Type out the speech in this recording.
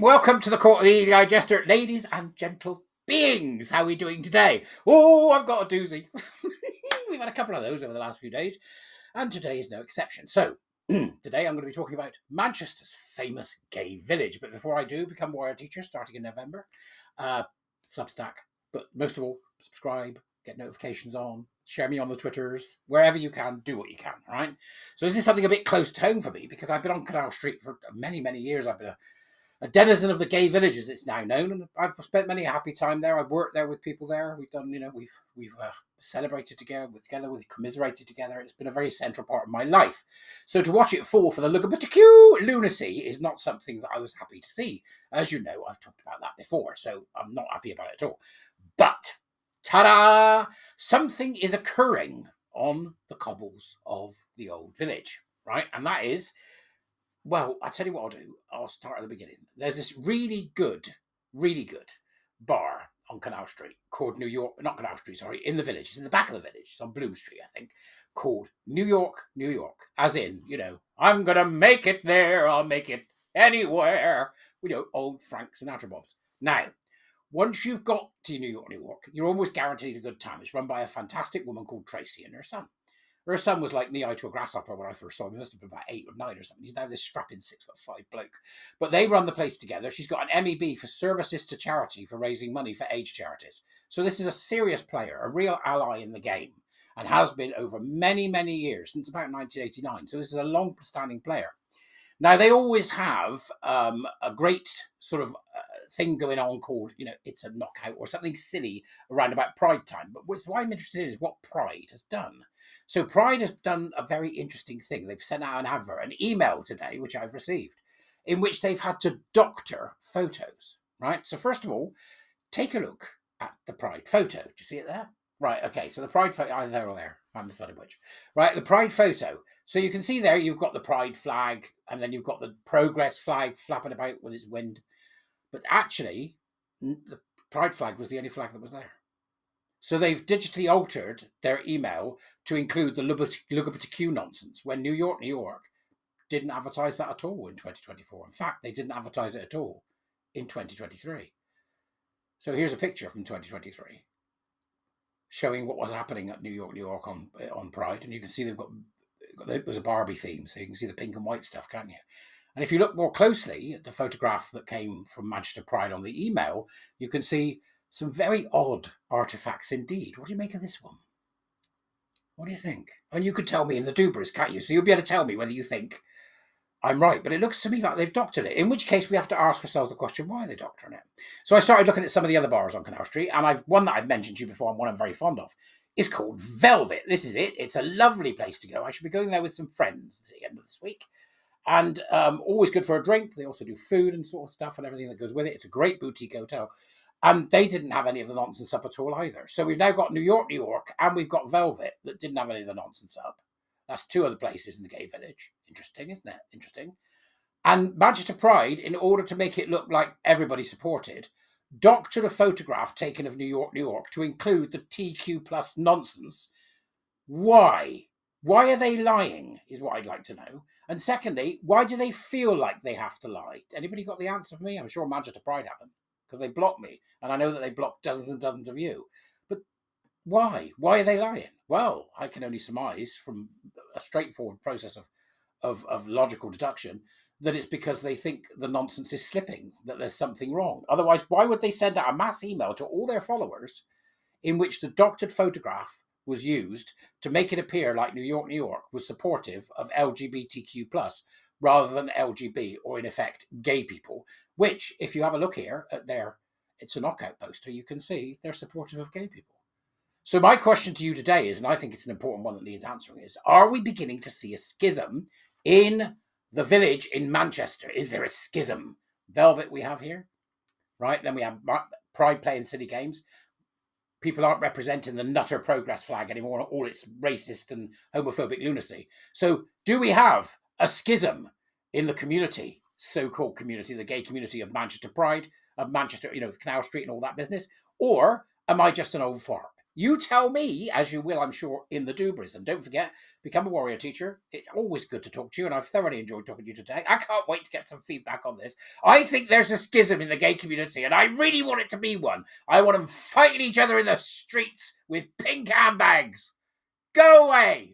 welcome to the court of the Edijester, ladies and gentle beings. How are we doing today? Oh, I've got a doozy. We've had a couple of those over the last few days, and today is no exception. So, today I'm going to be talking about Manchester's famous gay village. But before I do, become warrior teacher starting in November. Substack, but most of all, subscribe, get notifications on, share me on the Twitters, wherever you can, do what you can, right? So this is something a bit close to home for me because I've been on Canal Street for many, many years. I've been a denizen of the gay village, as it's now known, and I've spent many a happy time there. I've worked there with people there. We've done, we've celebrated together, we've commiserated together. It's been a very central part of my life. So to watch it fall for the LGBTQ lunacy is not something that I was happy to see. As you know, I've talked about that before, so I'm not happy about it at all. But, ta-da! Something is occurring on the cobbles of the old village, right? And that is, well, I'll tell you what I'll do. I'll start at the beginning. There's this really good bar on Canal Street called New York, not Canal Street, sorry, in the village. It's in the back of the village. It's on Bloom Street, I think, called New York, New York. As in, I'm going to make it there. I'll make it anywhere. Old Frank Sinatra bobs. Now, once you've got to New York, New York, you're almost guaranteed a good time. It's run by a fantastic woman called Tracy and her son. Her son was like knee-high to a grasshopper when I first saw him. He must have been about 8 or 9 or something. He's now this strapping 6'5" bloke. But they run the place together. She's got an MEB for services to charity for raising money for AIDS charities. So this is a serious player, a real ally in the game, and has been over many, many years, since about 1989. So this is a long-standing player. Now, they always have a great sort of thing going on called, it's a knockout or something silly around about Pride time. But what I'm interested in is what Pride has done. So Pride has done a very interesting thing. They've sent out an email today, which I've received, in which they've had to doctor photos, right? So first of all, take a look at the Pride photo. Do you see it there? Right, okay, so the Pride photo, either there or there, I'm deciding which. Right, the Pride photo. So you can see there, you've got the Pride flag, and then you've got the Progress flag flapping about with its wind. But actually, the Pride flag was the only flag that was there. So they've digitally altered their email to include the LGBTQ nonsense when New York, New York didn't advertise that at all in 2024. In fact, they didn't advertise it at all in 2023. So here's a picture from 2023 showing what was happening at New York, New York on Pride. And you can see it was a Barbie theme, so you can see the pink and white stuff, can't you? And if you look more closely at the photograph that came from Manchester Pride on the email, you can see some very odd artifacts indeed. What do you make of this one? What do you think? And you could tell me in the doobers, can't you? So you'll be able to tell me whether you think I'm right. But it looks to me like they've doctored it, in which case we have to ask ourselves the question, why are they doctoring it? So I started looking at some of the other bars on Canal Street, and one that I've mentioned to you before and one I'm very fond of is called Velvet. This is it. It's a lovely place to go. I should be going there with some friends at the end of this week. And always good for a drink. They also do food and sort of stuff and everything that goes with it. It's a great boutique hotel. And they didn't have any of the nonsense up at all either. So we've now got New York, New York, and we've got Velvet that didn't have any of the nonsense up. That's 2 other places in the gay village. Interesting, isn't it? Interesting. And Manchester Pride, in order to make it look like everybody supported, doctored a photograph taken of New York, New York to include the TQ plus nonsense. Why? Why are they lying, is what I'd like to know. And secondly, why do they feel like they have to lie? Anybody got the answer for me? I'm sure Manchester Pride haven't, because they blocked me. And I know that they blocked dozens and dozens of you. But why? Why are they lying? Well, I can only surmise from a straightforward process of logical deduction that it's because they think the nonsense is slipping, that there's something wrong. Otherwise, why would they send out a mass email to all their followers in which the doctored photograph was used to make it appear like New York, New York was supportive of LGBTQ plus rather than LGB, or in effect, gay people, which, if you have a look here at it's a knockout poster, you can see they're supportive of gay people. So my question to you today is, and I think it's an important one that needs answering, is, are we beginning to see a schism in the village in Manchester? Is there a schism? Velvet we have here, right? Then we have Pride playing silly games. People aren't representing the Nutter Progress flag anymore, all its racist and homophobic lunacy. So do we have a schism in the community, so-called community, the gay community of Manchester Pride, of Manchester, Canal Street and all that business? Or am I just an old fart? You tell me, as you will, I'm sure, in the Dubras. And don't forget, become a warrior teacher. It's always good to talk to you, and I've thoroughly enjoyed talking to you today. I can't wait to get some feedback on this. I think there's a schism in the gay community, and I really want it to be one. I want them fighting each other in the streets with pink handbags. Go away!